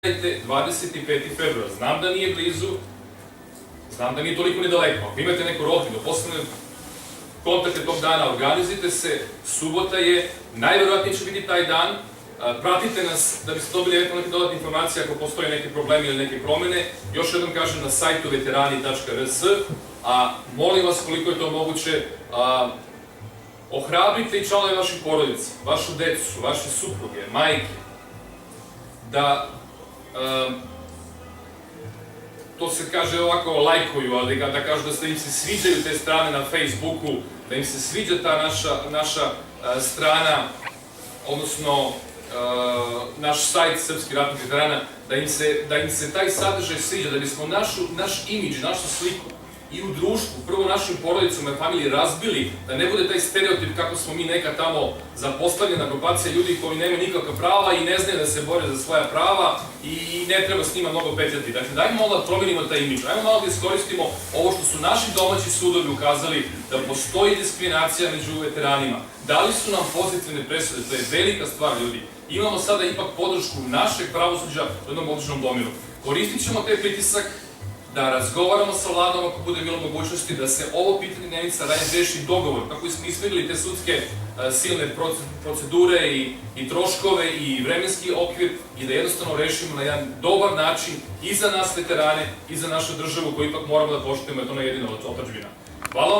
25. februar. Znam da nije blizu, znam da nije toliko ni daleko. Ako imate neku rodbinu, posebno kontakte tog dana, organizujte se, subota je, najverovatnije će biti taj dan, pratite nas da biste dobili neke dodatne informacije ako postoje neki problemi ili neke promene. Još jednom kažem na sajtu veterani.rs, a molim vas koliko je to moguće, ohrabrite i članove vaših porodica, vašu decu, vaše supruge, majke, da to se kaže ovako lajkuju, ali da kažu da im se sviđaju te strane na Facebooku, da im se sviđa ta naša strana, odnosno naš sajt Srpski ratnih veterana, da im se taj sadržaj sviđa, da bismo naš imidž, našu sliku i u društvu, prvo našim porodicama i familiji razbili, da ne bude taj stereotip kako smo mi neka tamo zapostavljena grupacija ljudi koji nemaju nikakva prava i ne znaju da se bore za svoja prava i ne treba s njima mnogo petljati. Dakle, dajmo malo da promenimo taj imidž, dajmo malo da iskoristimo ovo što su naši domaći sudovi ukazali da postoji diskriminacija među veteranima. Dali su nam pozitivne presude, to je velika stvar, ljudi. Imamo sada ipak podršku našeg pravosuđa u jednom odličnom domiru. Koristit ćemo taj pritisak da razgovaramo sa vladom ako bude bilo mogućnosti, da se ovo pitanje dnevnica reši dogovor, kako smo ismedili te sudske silne procedure i troškove i vremenski okvir i da jednostavno rešimo na jedan dobar način i za nas veterane i za našu državu koju ipak moramo da poštujemo, jer to je jedina otadžbina. Hvala vam.